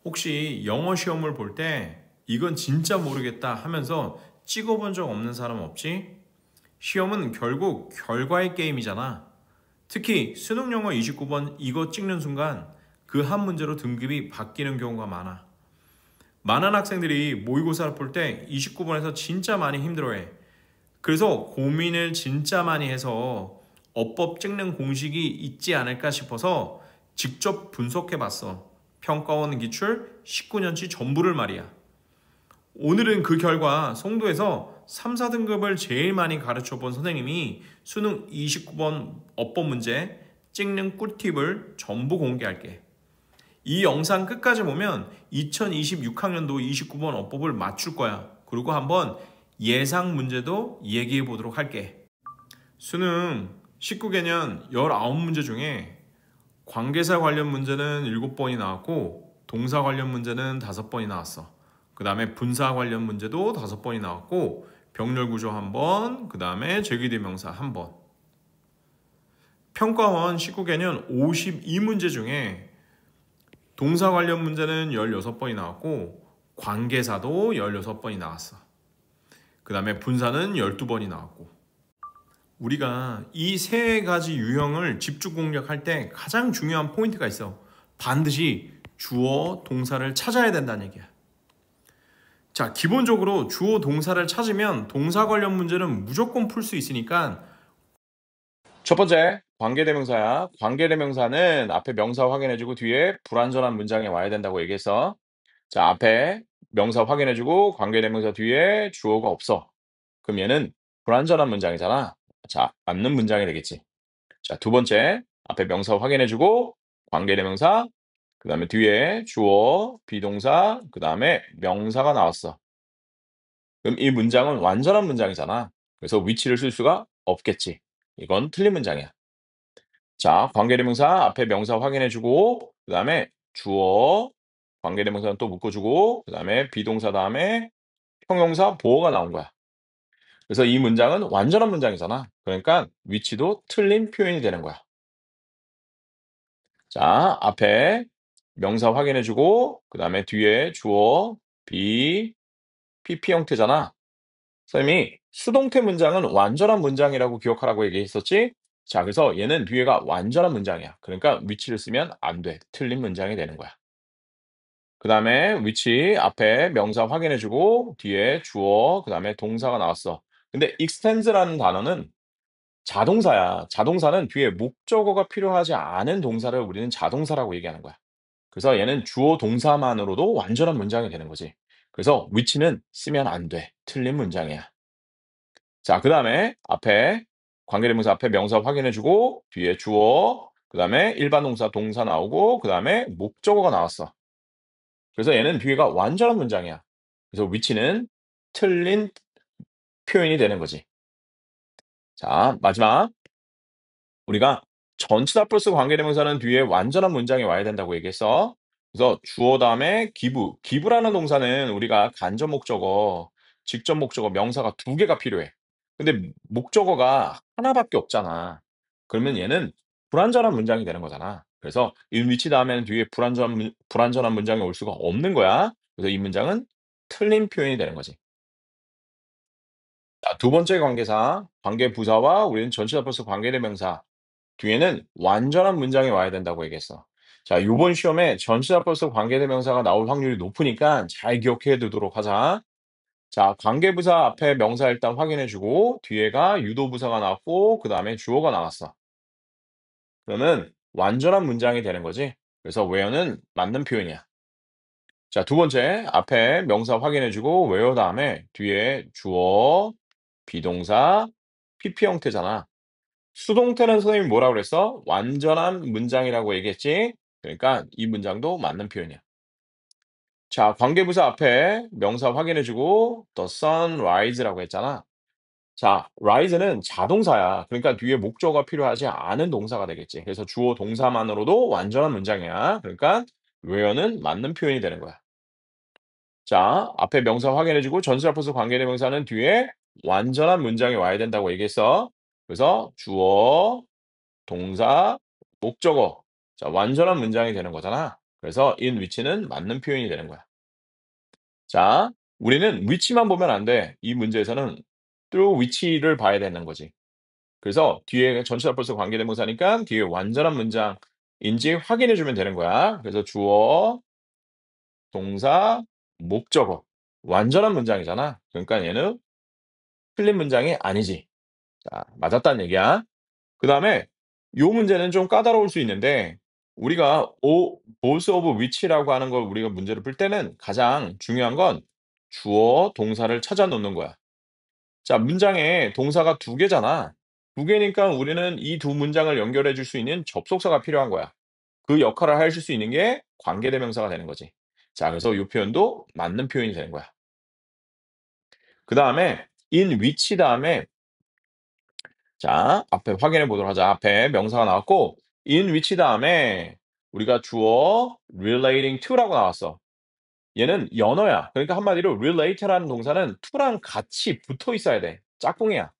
혹시 영어 시험을 볼 때 이건 진짜 모르겠다 하면서 찍어본 적 없는 사람 없지? 시험은 결국 결과의 게임이잖아. 특히 수능 영어 29번 이거 찍는 순간 그 한 문제로 등급이 바뀌는 경우가 많아. 많은 학생들이 모의고사를 볼 때 29번에서 진짜 많이 힘들어해. 그래서 고민을 진짜 많이 해서 어법 찍는 공식이 있지 않을까 싶어서 직접 분석해 봤어. 평가원 기출 19년치 전부를 말이야. 오늘은 그 결과 송도에서 3, 4등급을 제일 많이 가르쳐 본 선생님이 수능 29번 어법 문제 찍는 꿀팁을 전부 공개할게. 이 영상 끝까지 보면 2026학년도 29번 어법을 맞출 거야. 그리고 한번 예상 문제도 얘기해 보도록 할게. 수능 19개년 19문제 중에 관계사 관련 문제는 7번이 나왔고 동사 관련 문제는 5번이 나왔어. 그 다음에 분사 관련 문제도 5번이 나왔고 병렬구조 1번, 그 다음에 제기대명사 1번. 평가원 19개년 52문제 중에 동사 관련 문제는 16번이 나왔고 관계사도 16번이 나왔어. 그 다음에 분사는 12번이 나왔고. 우리가 이 세 가지 유형을 집중 공략할 때 가장 중요한 포인트가 있어. 반드시 주어, 동사를 찾아야 된다는 얘기야. 자, 기본적으로 주어, 동사를 찾으면 동사 관련 문제는 무조건 풀 수 있으니까. 첫 번째, 관계대명사야. 관계대명사는 앞에 명사 확인해주고 뒤에 불완전한 문장에 와야 된다고 얘기했어. 자, 앞에 명사 확인해주고 관계대명사 뒤에 주어가 없어. 그럼 얘는 불완전한 문장이잖아. 자, 맞는 문장이 되겠지. 자, 두 번째, 앞에 명사 확인해주고 관계대명사, 그 다음에 뒤에 주어, 비동사, 그 다음에 명사가 나왔어. 그럼 이 문장은 완전한 문장이잖아. 그래서 위치를 쓸 수가 없겠지. 이건 틀린 문장이야. 자, 관계대명사 앞에 명사 확인해주고 그 다음에 주어, 관계대명사는 또 묶어주고 그 다음에 비동사 다음에 형용사 보어가 나온 거야. 그래서 이 문장은 완전한 문장이잖아. 그러니까 위치도 틀린 표현이 되는 거야. 자, 앞에 명사 확인해주고 그 다음에 뒤에 주어, PP 형태잖아. 선생님이 수동태 문장은 완전한 문장이라고 기억하라고 얘기했었지? 자, 그래서 얘는 뒤에가 완전한 문장이야. 그러니까 위치를 쓰면 안 돼. 틀린 문장이 되는 거야. 그 다음에 위치 앞에 명사 확인해주고 뒤에 주어, 그 다음에 동사가 나왔어. 근데 extens라는 단어는 자동사야. 자동사는 뒤에 목적어가 필요하지 않은 동사를 우리는 자동사라고 얘기하는 거야. 그래서 얘는 주어 동사만으로도 완전한 문장이 되는 거지. 그래서 위치는 쓰면 안 돼. 틀린 문장이야. 자, 그 다음에 앞에 관계대명사 앞에 명사 확인해주고 뒤에 주어, 그 다음에 일반 동사 동사 나오고 그 다음에 목적어가 나왔어. 그래서 얘는 뒤에가 완전한 문장이야. 그래서 위치는 틀린 표현이 되는 거지. 자, 마지막 우리가 전치사 플러스 관계대명사는 뒤에 완전한 문장이 와야 된다고 얘기했어. 그래서 주어 다음에 기부. 기부라는 동사는 우리가 간접 목적어, 직접 목적어, 명사가 두 개가 필요해. 근데 목적어가 하나밖에 없잖아. 그러면 얘는 불완전한 문장이 되는 거잖아. 그래서 이 위치 다음에는 뒤에 불완전한 문장이 올 수가 없는 거야. 그래서 이 문장은 틀린 표현이 되는 거지. 자, 두 번째 관계사, 관계 부사와 우리는 전치사 플러스 관계대명사. 뒤에는 완전한 문장이 와야 된다고 얘기했어. 자, 요번 시험에 전치사 플러스 관계대명사가 나올 확률이 높으니까 잘 기억해 두도록 하자. 자, 관계부사 앞에 명사 일단 확인해 주고 뒤에가 유도부사가 나왔고 그 다음에 주어가 나왔어. 그러면 완전한 문장이 되는 거지. 그래서 where는 맞는 표현이야. 자, 두 번째 앞에 명사 확인해 주고 where 다음에 뒤에 주어, 비동사, PP 형태잖아. 수동태는 선생님이 뭐라고 그랬어? 완전한 문장이라고 얘기했지? 그러니까 이 문장도 맞는 표현이야. 자, 관계부사 앞에 명사 확인해주고 the sun rise라고 했잖아. 자, rise는 자동사야. 그러니까 뒤에 목적어가 필요하지 않은 동사가 되겠지. 그래서 주어 동사만으로도 완전한 문장이야. 그러니까 where는 맞는 표현이 되는 거야. 자, 앞에 명사 확인해주고 전치사 플러스 관계대명사는 뒤에 완전한 문장이 와야 된다고 얘기했어. 그래서 주어, 동사, 목적어. 자, 완전한 문장이 되는 거잖아. 그래서 in which는 맞는 표현이 되는 거야. 자, 우리는 which만 보면 안 돼. 이 문제에서는 through which를 봐야 되는 거지. 그래서 뒤에 전치사 플러스 관계대명사니까 뒤에 완전한 문장인지 확인해 주면 되는 거야. 그래서 주어, 동사, 목적어. 완전한 문장이잖아. 그러니까 얘는 틀린 문장이 아니지. 자, 맞았다는 얘기야. 그다음에 요 문제는 좀 까다로울 수 있는데 우리가 both of which라고 하는 걸 우리가 문제를 풀 때는 가장 중요한 건 주어, 동사를 찾아 놓는 거야. 자, 문장에 동사가 두 개잖아. 두 개니까 우리는 이 두 문장을 연결해 줄 수 있는 접속사가 필요한 거야. 그 역할을 해줄 수 있는 게 관계대명사가 되는 거지. 자, 그래서 이 표현도 맞는 표현이 되는 거야. 그다음에 in which 다음에 자, 앞에 확인해 보도록 하자. 앞에 명사가 나왔고 in which 다음에 우리가 주어 relating to라고 나왔어. 얘는 연어야. 그러니까 한마디로 relate라는 동사는 to랑 같이 붙어 있어야 돼. 짝꿍이야.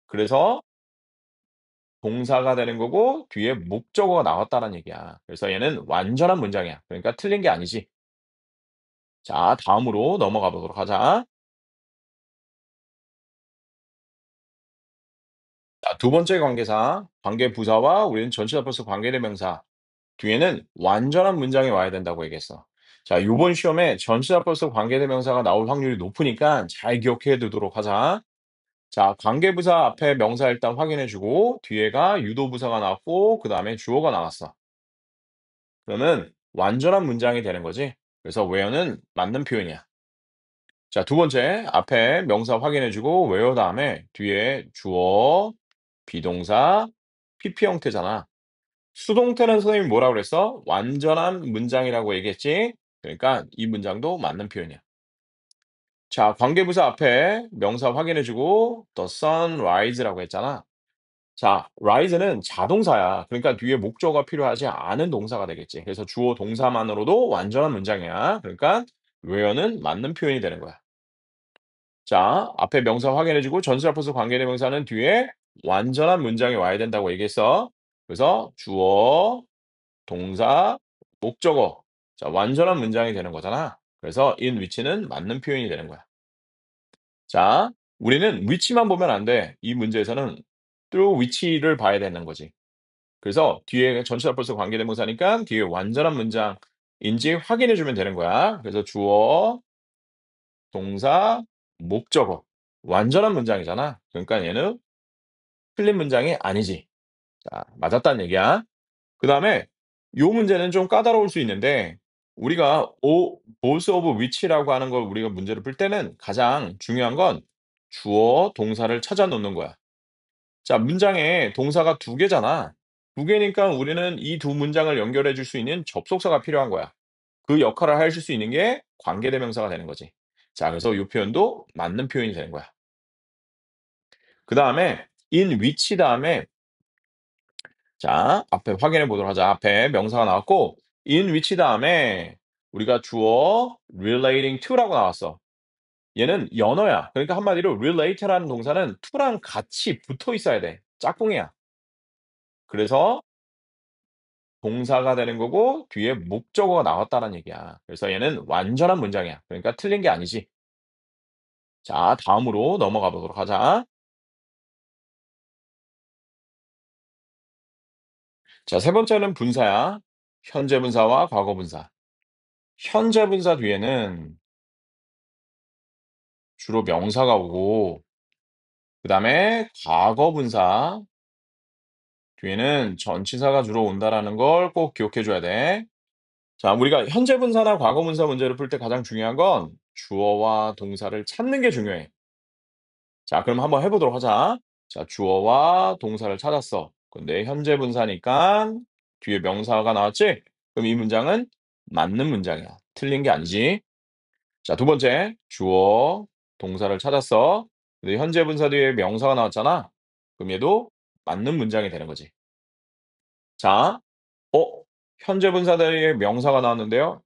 그래서 동사가 되는 거고 뒤에 목적어가 나왔다는 얘기야. 그래서 얘는 완전한 문장이야. 그러니까 틀린 게 아니지. 자, 다음으로 넘어가 보도록 하자. 자, 두 번째 관계사, 관계 부사와 우리는 전치사 플러스 관계대명사. 뒤에는 완전한 문장이 와야 된다고 얘기했어. 자, 요번 시험에 전치사 플러스 관계대명사가 나올 확률이 높으니까 잘 기억해 두도록 하자. 자, 관계부사 앞에 명사 일단 확인해 주고 뒤에가 유도부사가 나왔고 그다음에 주어가 나왔어. 그러면 완전한 문장이 되는 거지. 그래서 where는 맞는 표현이야. 자, 두 번째 앞에 명사 확인해 주고 where 다음에 뒤에 주어, 비동사, PP 형태잖아. 수동태는 선생님이 뭐라고 그랬어? 완전한 문장이라고 얘기했지? 그러니까 이 문장도 맞는 표현이야. 자, 관계부사 앞에 명사 확인해 주고 the sun rise라고 했잖아. 자, rise는 자동사야. 그러니까 뒤에 목적어가 필요하지 않은 동사가 되겠지. 그래서 주어 동사만으로도 완전한 문장이야. 그러니까 where는 맞는 표현이 되는 거야. 자, 앞에 명사 확인해 주고 전치사 플러스 관계대명사는 뒤에 완전한 문장이 와야 된다고 얘기했어. 그래서 주어, 동사, 목적어. 자, 완전한 문장이 되는 거잖아. 그래서 in which는 맞는 표현이 되는 거야. 자, 우리는 which만 보면 안 돼. 이 문제에서는 through which를 봐야 되는 거지. 그래서 뒤에 전치사 플러스 관계대명사니까 뒤에 완전한 문장인지 확인해 주면 되는 거야. 그래서 주어, 동사, 목적어. 완전한 문장이잖아. 그러니까 얘는 틀린 문장이 아니지. 자, 맞았다는 얘기야. 그다음에 요 문제는 좀 까다로울 수 있는데 우리가 both of which라고 하는 걸 우리가 문제를 풀 때는 가장 중요한 건 주어, 동사를 찾아 놓는 거야. 자, 문장에 동사가 두 개잖아. 두 개니까 우리는 이 두 문장을 연결해 줄 수 있는 접속사가 필요한 거야. 그 역할을 해줄 수 있는 게 관계대명사가 되는 거지. 자, 그래서 요 표현도 맞는 표현이 되는 거야. 그다음에 in which 다음에 자, 앞에 확인해 보도록 하자. 앞에 명사가 나왔고 in which 다음에 우리가 주어 relating to라고 나왔어. 얘는 연어야. 그러니까 한마디로 relate라는 동사는 to랑 같이 붙어 있어야 돼. 짝꿍이야. 그래서 동사가 되는 거고 뒤에 목적어가 나왔다는 얘기야. 그래서 얘는 완전한 문장이야. 그러니까 틀린 게 아니지. 자, 다음으로 넘어가 보도록 하자. 자, 세 번째는 분사야. 현재 분사와 과거 분사. 현재 분사 뒤에는 주로 명사가 오고 그다음에 과거 분사 뒤에는 전치사가 주로 온다라는 걸 꼭 기억해 줘야 돼. 자, 우리가 현재 분사나 과거 분사 문제를 풀 때 가장 중요한 건 주어와 동사를 찾는 게 중요해. 자, 그럼 한번 해 보도록 하자. 자, 주어와 동사를 찾았어. 근데 현재 분사니까 뒤에 명사가 나왔지? 그럼 이 문장은 맞는 문장이야. 틀린 게 아니지. 자, 두 번째. 주어, 동사를 찾았어. 근데 현재 분사 뒤에 명사가 나왔잖아. 그럼 얘도 맞는 문장이 되는 거지. 자, 어? 현재 분사 뒤에 명사가 나왔는데요.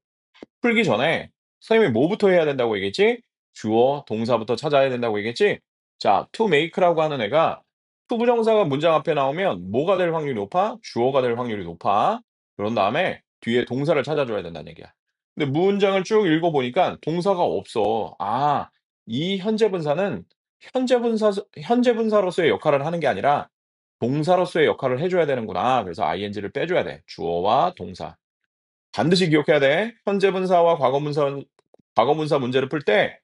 풀기 전에 선생님이 뭐부터 해야 된다고 얘기했지? 주어, 동사부터 찾아야 된다고 얘기했지? 자, to make라고 하는 애가 to 부정사가 문장 앞에 나오면 뭐가 될 확률이 높아? 주어가 될 확률이 높아. 그런 다음에 뒤에 동사를 찾아줘야 된다는 얘기야. 근데 문장을 쭉 읽어보니까 동사가 없어. 아, 이 현재 분사는 현재 분사로서의 역할을 하는 게 아니라 동사로서의 역할을 해줘야 되는구나. 그래서 ing를 빼줘야 돼. 주어와 동사. 반드시 기억해야 돼. 현재 분사와 과거 분사 문제를 풀 때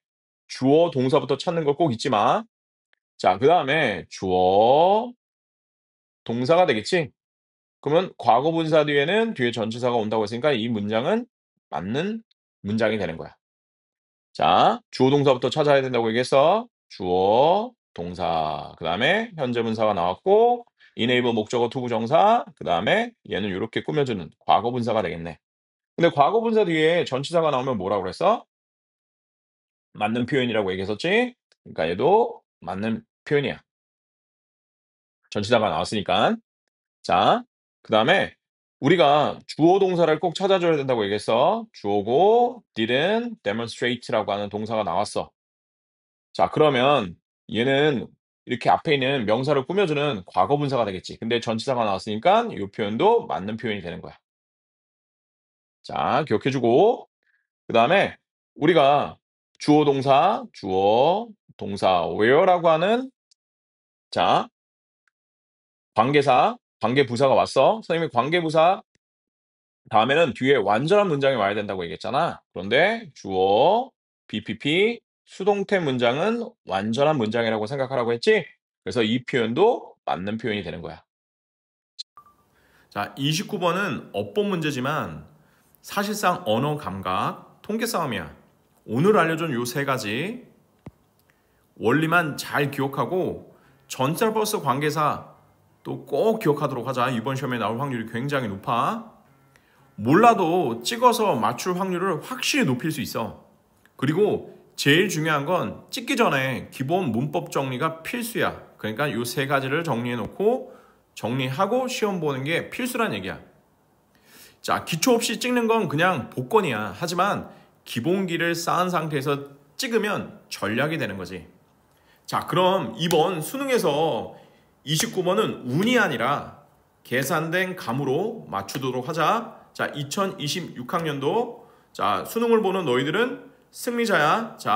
주어, 동사부터 찾는 거 꼭 잊지 마. 자, 그다음에 주어, 동사가 되겠지? 그러면 과거 분사 뒤에는 뒤에 전치사가 온다고 했으니까 이 문장은 맞는 문장이 되는 거야. 자, 주어, 동사부터 찾아야 된다고 얘기했어. 주어, 동사. 그다음에 현재 분사가 나왔고 enable 목적어 투 부정사. 그다음에 얘는 요렇게 꾸며주는 과거 분사가 되겠네. 근데 과거 분사 뒤에 전치사가 나오면 뭐라고 그랬어? 맞는 표현이라고 얘기했었지? 그러니까 얘도 맞는 표현이야. 전치사가 나왔으니까. 자, 그다음에 우리가 주어 동사를 꼭 찾아줘야 된다고 얘기했어. 주어고 didn't demonstrate라고 하는 동사가 나왔어. 자, 그러면 얘는 이렇게 앞에 있는 명사를 꾸며주는 과거 분사가 되겠지. 근데 전치사가 나왔으니까 이 표현도 맞는 표현이 되는 거야. 자, 기억해 주고 그다음에 우리가 주어 동사 where라고 하는 자, 관계사, 관계부사가 왔어. 선생님이 관계부사 다음에는 뒤에 완전한 문장이 와야 된다고 얘기했잖아. 그런데 주어, BPP, 수동태 문장은 완전한 문장이라고 생각하라고 했지? 그래서 이 표현도 맞는 표현이 되는 거야. 자, 29번은 어법 문제지만 사실상 언어 감각, 통계 싸움이야. 오늘 알려준 요 세 가지 원리만 잘 기억하고 전달 버스 관계사 또 꼭 기억하도록 하자. 이번 시험에 나올 확률이 굉장히 높아. 몰라도 찍어서 맞출 확률을 확실히 높일 수 있어. 그리고 제일 중요한 건 찍기 전에 기본 문법 정리가 필수야. 그러니까 이 세 가지를 정리해 놓고 정리하고 시험 보는 게 필수란 얘기야. 자, 기초 없이 찍는 건 그냥 복권이야. 하지만 기본기를 쌓은 상태에서 찍으면 전략이 되는 거지. 자, 그럼 이번 수능에서 29번은 운이 아니라 계산된 감으로 맞추도록 하자. 자, 2026학년도 자, 수능을 보는 너희들은 승리자야. 자,